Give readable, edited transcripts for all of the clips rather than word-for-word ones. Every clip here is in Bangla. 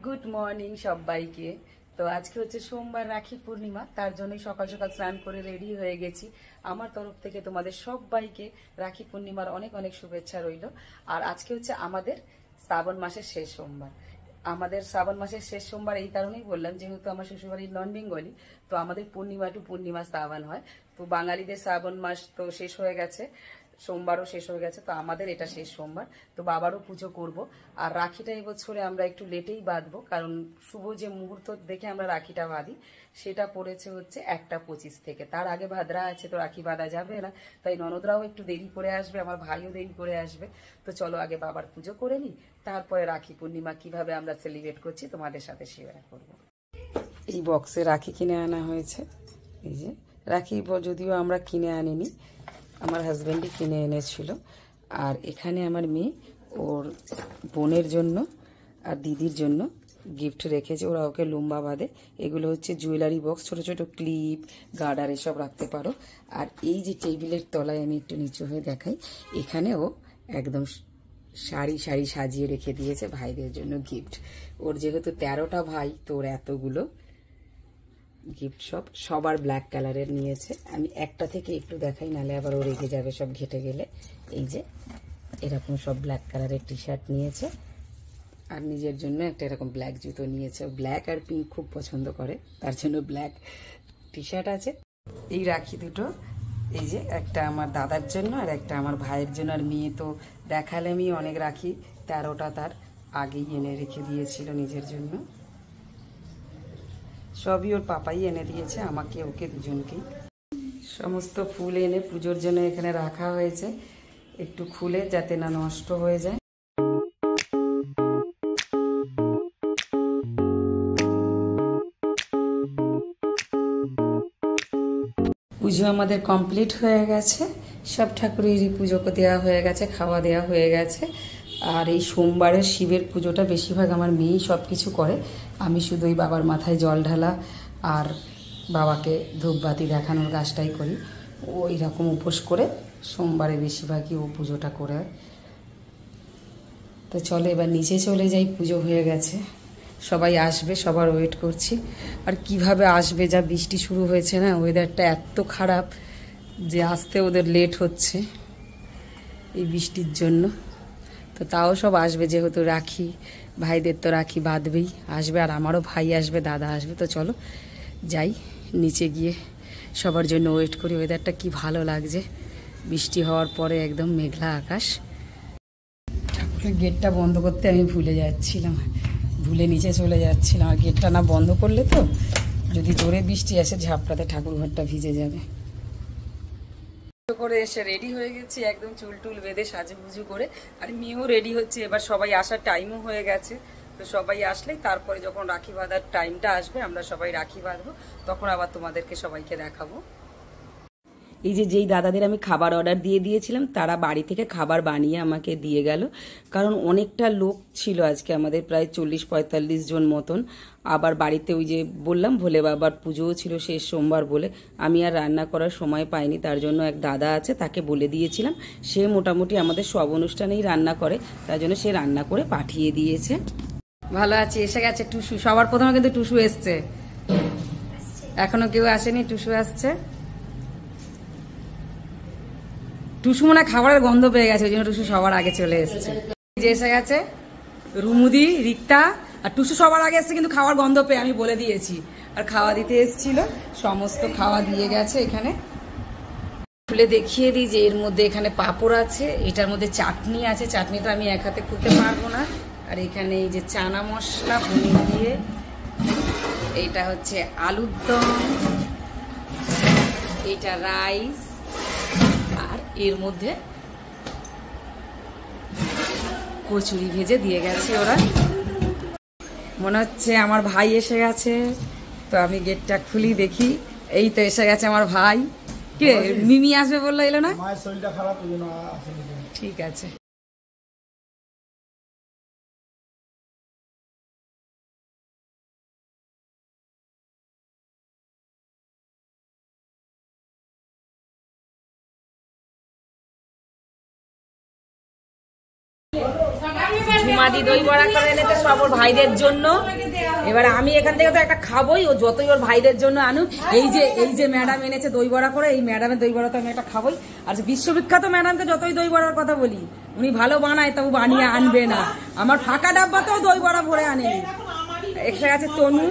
গুড মর্নিং সবাইকে। তো আজকে হচ্ছে সোমবার, রাখি পূর্ণিমা। তার জন্যই সকাল সকাল স্নান করে রেডি হয়ে গেছি। আমার তরফ থেকে তোমাদের সবাইকে রাখি পূর্ণিমার অনেক অনেক শুভেচ্ছা রইল। আর আজকে হচ্ছে আমাদের শ্রাবণ মাসের শেষ সোমবার। আমাদের শ্রাবণ মাসের শেষ সোমবার এই কারণেই বললাম, যেহেতু আমার শ্বশুরবাড়ির নন বেঙ্গলি, তো আমাদের পূর্ণিমা টু পূর্ণিমা শ্রাবণ হয়। তো বাঙালিদের শ্রাবণ মাস তো শেষ হয়ে গেছে, সোমবারও শেষ হয়ে গেছে, তো আমাদের এটা শেষ সোমবার। তো বাবারও পুজো করব। আর রাখিটা এবছরে আমরা একটু লেটেই বাঁধবো, কারণ শুভ যে মুহূর্ত দেখে আমরা রাখিটা বাঁধি সেটা পড়েছে হচ্ছে 1টা 25 থেকে। তার আগে ভাদ্রা আছে, তো রাখি বাঁধা যাবে না। তাই ননদরাও একটু দেরি করে আসবে, আমার ভাইও দেরি করে আসবে। তো চলো আগে বাবার পুজো করে নিই, তারপরে রাখি পূর্ণিমা কিভাবে আমরা সেলিব্রেট করছি তোমাদের সাথে শেয়ার করব। এই বক্সে রাখি কিনে আনা হয়েছে। এই যে রাখি যদিও আমরা কিনে আনিনি, আমার হাজব্যান্ডই কিনে এনেছিল। আর এখানে আমার মেয়ে ওর বোনের জন্য আর দিদির জন্য গিফট রেখেছে, ওরা ওকে লুম্বা বাঁধে। এগুলো হচ্ছে জুয়েলারি বক্স, ছোট ছোট ক্লিপ, গার্ডার এসব রাখতে পারো। আর এই যে টেবিলের তলায় আমি একটু নিচু হয়ে দেখাই, এখানে ও একদম সারি সারি সাজিয়ে রেখে দিয়েছে ভাইদের জন্য গিফট। ওর যেহেতু 13টা ভাই, তো ওর এতগুলো গিফট সবার ব্ল্যাক কালারের নিয়েছে। আমি একটা থেকে একটু দেখাই, নালে আবার ও রেগে যাবে সব ঘেটে গেলে। এই যে এরকম সব ব্ল্যাক কালারের টি শার্ট নিয়েছে, আর নিজের জন্য একটা এরকম ব্ল্যাক জুতো নিয়েছে। ব্ল্যাক আর পিঙ্ক খুব পছন্দ করে, তার জন্য ব্ল্যাক টি শার্ট আছে। এই রাখি দুটো, এই যে একটা আমার দাদার জন্য আর একটা আমার ভাইয়ের জন্য। আর মেয়ে তো দেখালে আমি অনেক রাখি, 13টা তার আগেই এনে রেখে দিয়েছিল নিজের জন্য। সবই ওর পাপাই এনে দিয়েছে, আমাকে ওকে দুজনকেই। সমস্ত ফুল এনে পুজোর জন্য এখানে রাখা হয়েছে, একটু খুলে যাতে না নষ্ট হয়ে যায়। পুজো আমাদের কমপ্লিট হয়ে গেছে, সব ঠাকুরেরই পুজো দেওয়া হয়ে গেছে, খাওয়া দেওয়া হয়ে গেছে। আর এই সোমবারের শিবের পুজোটা বেশিরভাগ আমার মেয়েই সব কিছু করে, আমি শুধু ওই বাবার মাথায় জল ঢালা আর বাবাকে ধূপবাতি দেখানোর কাজটাই করি। ওই রকম উপোস করে সোমবারে বেশিরভাগই ও পুজোটা করে। তো চলো এবার নিচে চলে যাই, পুজো হয়ে গেছে, সবাই আসবে, সবার ওয়েট করছি। আর কিভাবে আসবে, যা বৃষ্টি শুরু হয়েছে না, ওয়েদারটা এত খারাপ যে আসতে ওদের লেট হচ্ছে এই বৃষ্টির জন্য। তো তাও সব আসবে, যেহেতু রাখি, ভাইদের তো রাখি বাঁধবেই, আসবে। আর আমারও ভাই আসবে, দাদা আসবে। তো চলো যাই, নিচে গিয়ে সবার জন্য ওয়েট করি। ওয়েদারটা কি ভালো লাগছে, বৃষ্টি হওয়ার পরে একদম মেঘলা আকাশ। ঠাকুরের গেটটা বন্ধ করতে আমি ভুলে যাচ্ছিলাম, ভুলে নিচে চলে যাচ্ছিলাম। আর গেটটা না বন্ধ করলে তো যদি জোরে বৃষ্টি আসে, ঝাপটাতে ঠাকুর ঘরটা ভিজে যাবে। করে এসে রেডি হয়ে গেছি, একদম চুল টুল বেঁধে সাজুগুজু করে। আর মেয়েও রেডি হচ্ছে, এবার সবাই আসার টাইমও হয়ে গেছে। তো সবাই আসলেই তারপরে যখন রাখি বাঁধার টাইমটা আসবে, আমরা সবাই রাখি বাঁধবো, তখন আবার তোমাদেরকে সবাইকে দেখাবো। এই যে যেই দাদাদের আমি খাবার অর্ডার দিয়ে দিয়েছিলাম, তারা বাড়ি থেকে খাবার বানিয়ে আমাকে দিয়ে গেল। কারণ অনেকটা লোক ছিল আজকে, আমাদের প্রায় 40-45 জন মতন। আবার বাড়িতে ওই যে বললাম ভোলে বাবার পুজোও ছিল শেষ সোমবার বলে, আমি আর রান্না করার সময় পাইনি। তার জন্য এক দাদা আছে, তাকে বলে দিয়েছিলাম, সে মোটামুটি আমাদের সব অনুষ্ঠানেই রান্না করে, তার জন্য সে রান্না করে পাঠিয়ে দিয়েছে। ভালো আছে, এসে গেছে টুসু। সবার প্রথমে কিন্তু টুসু এসছে, এখনো কেউ আসেনি, টুসু আসছে। টুসু মনে খাবারের গন্ধ পেয়ে গেছে, ওই জন্য টুসু সবার আগে চলে এসছে। যে এসে গেছে রুমুদি, রিক্তা আর টুসু সবার আগে এসছে, কিন্তু খাওয়ার গন্ধ পেয়ে আমি বলে দিয়েছি। আর খাওয়া দিতে এসছিল, সমস্ত খাওয়া দিয়ে গেছে। এখানে খুলে দেখিয়ে দিই যে এর মধ্যে এখানে পাঁপড় আছে, এটার মধ্যে চাটনি আছে, চাটনিটা আমি এক হাতে খুলতে পারবো না। আর এখানে এই যে চানা মশলা পনির দিয়ে, এইটা হচ্ছে আলুর দম, এইটা রাইস, আর এর মধ্যে কচুরি ভেজে দিয়ে গেছে ওরা। মনে হচ্ছে আমার ভাই এসে গেছে, তো আমি গেটটা খুলি দেখি। এই তো এসে গেছে আমার ভাই। কে মিমি আসবে বললো, এলো না? ঠিক আছে। রুমাদি দই বড়া করে এনেছে সব ওর ভাইদের জন্য। এবার আমি এখান থেকে তো একটা খাবোই, ও যতই ওর ভাইদের জন্য আনুক। এই যে ম্যাডাম এনেছে দই বড়া করে, এই ম্যাডামের দই বড়া তো আমি একটা খাবোই। আর বিশ্ববিখ্যাত ম্যাডামকে যতই দই বড়ার কথা বলি, উনি ভালো বানায় তবু বানিয়ে আনবে না। আমার ফাঁকা ডাব্বাতেও দই বড়া ভরে আনেনি। এসে গেছে তনু,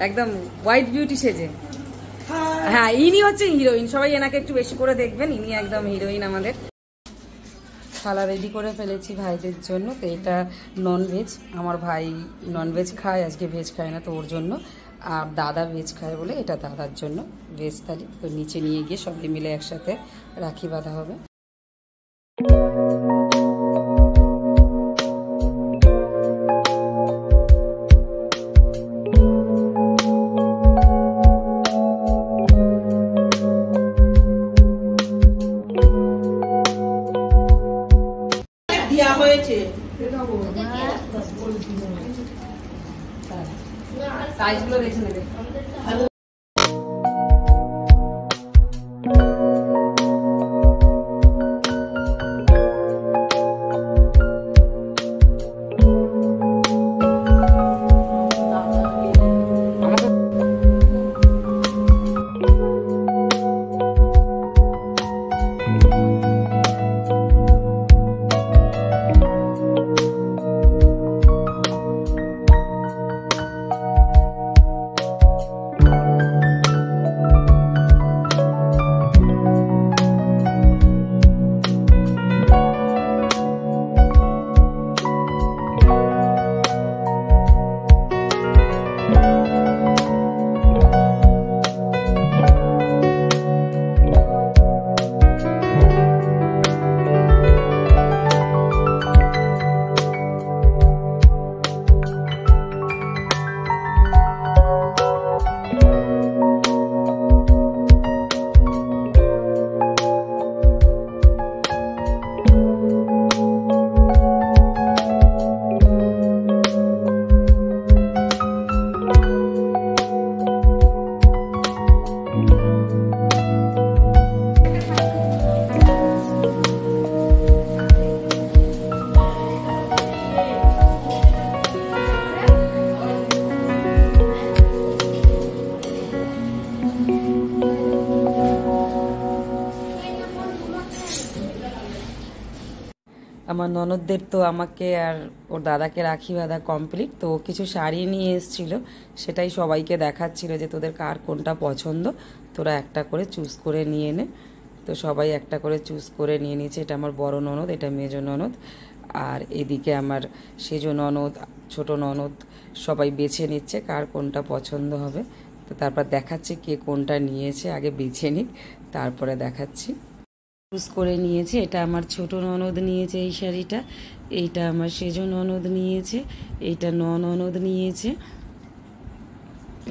একদম হোয়াইট বিউটি সেজে। হ্যাঁ, ইনি হচ্ছে হিরোইন, সবাই এনাকে একটু বেশি করে দেখবেন, ইনি একদম হিরোইন আমাদের। থালা রেডি করে ফেলেছি ভাইদের জন্য। তো এটা ননভেজ, আমার ভাই ননভেজ খায়, আজকে ভেজ খায় না তো ওর জন্য। আর দাদা ভেজ খায় বলে এটা দাদার জন্য ভেজ থালি। তো নিচে নিয়ে গিয়ে সবাই মিলে একসাথে রাখি বাঁধা হবে। সাইজগুলো দেখে নেবে। আমার ননদদের তো আমাকে আর ওর দাদাকে রাখি বাঁধা কমপ্লিট। তো কিছু শাড়ি নিয়ে এসেছিল, সেটাই সবাইকে দেখাচ্ছিল যে তোদের কার কোনটা পছন্দ, তোরা একটা করে চুজ করে নিয়ে নে। তো সবাই একটা করে চুজ করে নিয়ে নিয়েছে। এটা আমার বড় ননদ, এটা মেজো ননদ, আর এদিকে আমার সেজো ননদ, ছোট ননদ, সবাই বেছে নিচ্ছে কার কোনটা পছন্দ হবে। তো তারপর দেখাচ্ছি কে কোনটা নিয়েছে, আগে বেছে নিক তারপরে দেখাচ্ছি। চুজ করে নিয়েছে। এটা আমার ছোট ননদ নিয়েছে এই শাড়িটা, এইটা আমার সেজো ননদ নিয়েছে, এইটা ননদ নিয়েছে।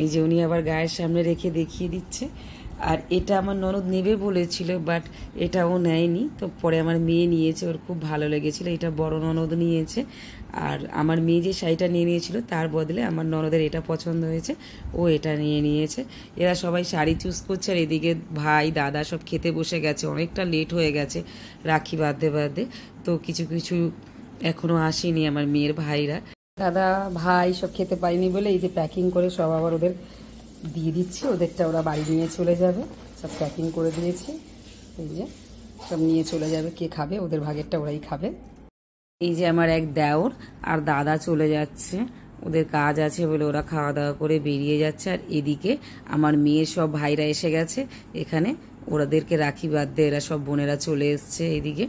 এই যে উনি আবার গায়ের সামনে রেখে দেখিয়ে দিচ্ছে। আর এটা আমার ননদ নেবে বলেছিল, বাট এটাও নেয়নি। তো পরে আমার মেয়ে নিয়েছে, ওর খুব ভালো লেগেছিল। এটা বড় ননদ নিয়েছে। আর আমার মেয়ে যে শাড়িটা নিয়ে নিয়েছিল তার বদলে আমার ননদের এটা পছন্দ হয়েছে, ও এটা নিয়ে নিয়েছে। এরা সবাই শাড়ি চুজ করছে। আর এদিকে ভাই দাদা সব খেতে বসে গেছে, অনেকটা লেট হয়ে গেছে রাখি বাঁধতে বাঁধতে। তো কিছু কিছু এখনো আসেনি আমার মেয়ের ভাইরা, দাদা ভাই সব খেতে পায়নি বলে এই যে প্যাকিং করে সব আবার ওদের দিয়ে দিচ্ছি। ওদেরটা ওরা বাড়ি নিয়ে চলে যাবে, সব প্যাকিং করে দিয়েছি। এই যে সব নিয়ে চলে যাবে, কে খাবে ওদের ভাগেরটা ওরাই খাবে। এই যে আমার এক দেওর আর দাদা চলে যাচ্ছে, ওদের কাজ আছে বলে ওরা খাওয়া দাওয়া করে বেরিয়ে যাচ্ছে। আর এদিকে আমার মেয়ের সব ভাইরা এসে গেছে এখানে, ওদেরকে রাখি বাঁধতে এরা সব বোনেরা চলে এসছে এদিকে।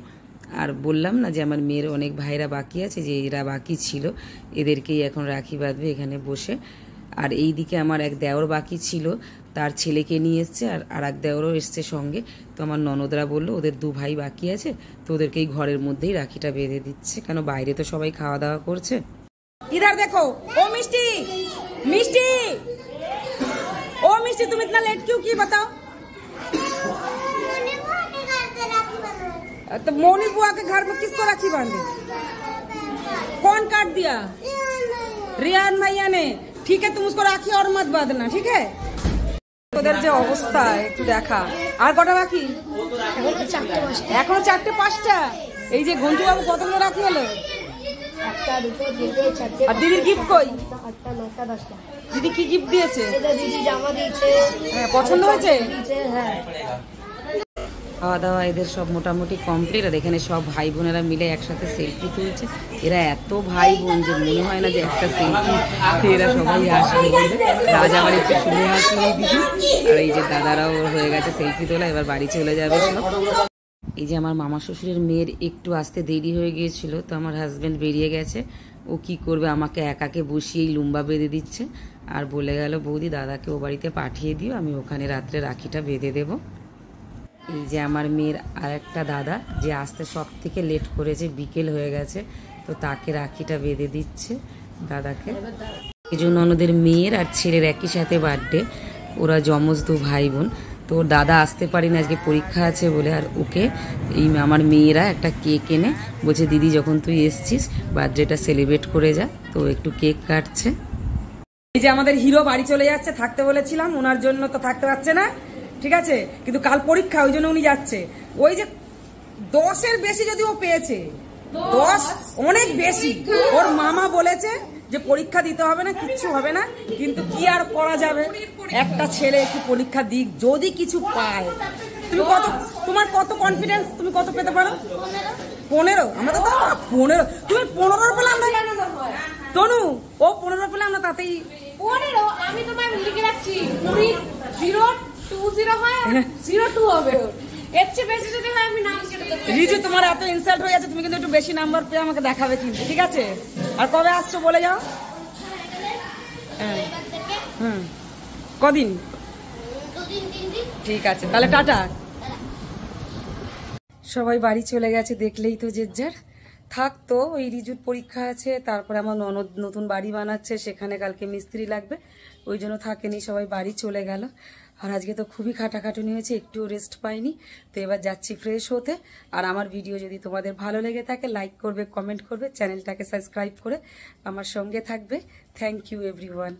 আর বললাম না যে আমার মেয়ের অনেক ভাইরা বাকি আছে, যে এরা বাকি ছিল, এদেরকেই এখন রাখি বাঁধবে এখানে বসে। আর এই দিকে আমার এক দেওর বাকি ছিল, তার ছেলেকে নিয়ে এসছে, আর এক দেওরও এসছে সঙ্গে। তো আমার ননদরা বললো ওদের দু ভাই বাকি আছে, তো ওদেরকে এই ঘরের মধ্যেই রাখিটা বেঁধে দিচ্ছে, কেন বাইরে তো সবাই খাওয়া দাওয়া করছে। ইধার দেখো, ও মিষ্টি মিষ্টি, ও মিষ্টি তুমি ইতনা लेट क्यों की बताओ? तो मोनी बुआ के घर में किसको राखी बांधे? कौन काट दिया? रियान भैया ने। ठीक है तुम उसको राखी और मत बांधना, ठीक है? ওদের যে অবস্থা একটু দেখা। আর কটা বাকি? এখনো 4টে 5টা। এই যে ঘন্টু বাবু কতগুলো রাখি হলো? একটা, দুটো, তিনটে, চারটে, আর দিদির গিফট কই? 8টা, 9টা, 10টা। দিদি কি গিফট দিয়েছে? এটা দিদি জামা দিয়েছে। হ্যাঁ, পছন্দ হয়েছে? হ্যাঁ। খাওয়া দাওয়া এদের সব মোটামুটি কমপ্লিট। আর এখানে সব ভাই বোনেরা মিলে একসাথে সেলফি তুলছে। এরা এত ভাই বোন যে মনে হয় না যে একটা সেলফি, এরা সবাই আসবে। রাজা বাড়ি একটু শুনে আসলে দিদি, আর এই যে দাদারাও হয়ে গেছে সেলফি তোলা, এবার বাড়ি চলে যাবে সব। এই যে আমার মামা শ্বশুরের মেয়ের একটু আসতে দেরি হয়ে গিয়েছিল, তো আমার হাজব্যান্ড বেরিয়ে গেছে। ও কি করবে, আমাকে একাকে বসিয়েই লুম্বা বেঁধে দিচ্ছে আর বলে গেল বৌদি দাদাকে ও বাড়িতে পাঠিয়ে দিও, আমি ওখানে রাত্রে রাখিটা বেঁধে দেবো। এই যে আমার মেয়ের আর একটা দাদা যে আসতে সব থেকে লেট করেছে, বিকেল হয়ে গেছে, তো তাকে রাখিটা বেঁধে দিচ্ছে দাদাকে। এই জন্য ওদের মেয়ের আর ছেলের একই সাথে বার্থডে, ওরা যমজ দু ভাই বোন। তো ওর দাদা আসতে পারিনি আজকে, পরীক্ষা আছে বলে। আর ওকে এই আমার মেয়েরা একটা কেক এনে বলছে দিদি যখন তুই এসছিস বার্থডেটা সেলিব্রেট করে যা, তো একটু কেক কাটছে। এই যে আমাদের হিরো বাড়ি চলে যাচ্ছে, থাকতে বলেছিলাম ওনার জন্য, তো থাকতে পারছে না, ঠিক আছে, কিন্তু কাল পরীক্ষা, ওই জন্য উনি যাচ্ছে। ওই যে 10-এর বেশি যদি ও পেয়েছে, 10 অনেক বেশি, ওর মামা বলেছে যে পরীক্ষা দিতে হবে না, কিচ্ছু হবে না, কিন্তু কি আর করা যাবে, একটা ছেলে একটু পরীক্ষা দিক, যদি কিছু পায়। তুমি কত, তোমার কত কনফিডেন্স, তুমি কত পেতে পারো? 15? আমরা তো 15, তুমি 15 পেলাম না তনু, ও 15 পেলাম না, তাতেই 15 আমি তোমায় লিখে রাখছি। 020 হয়, 02 হবে। এর চেয়ে বেশি যদি হয় আমি নাম কেটে দেবো। রিজু, তোমার এত ইনসাল্ট হয়ে যাচ্ছে, তুমি কিন্তু একটু বেশি নাম্বার পেয়ে আমাকে দেখাবে কিন্তু, ঠিক আছে? আর কবে আসছো বলে যাও। হ্যাঁ, হুম, কদিন? 2 দিন 3 দিন। ঠিক আছে, তাহলে টাটা। সবাই বাড়ি চলে গেছে, দেখলেই তো যে যার থাকতো। ওই রিজুর পরীক্ষা আছে, তারপরে আমার ননদ নতুন বাড়ি বানাচ্ছে, সেখানে কালকে মিস্ত্রি লাগবে, ওই জন্য থাকেনি, সবাই বাড়ি চলে গেল। আর আজকে তো খুবই খাটাখাটুনি হয়েছে, একটুও রেস্ট পাইনি। তো এবার যাচ্ছি ফ্রেশ হতে। আর আমার ভিডিও যদি তোমাদের ভালো লেগে থাকে লাইক করবে, কমেন্ট করবে, চ্যানেলটাকে সাবস্ক্রাইব করে আমার সঙ্গে থাকবে। Thank you everyone.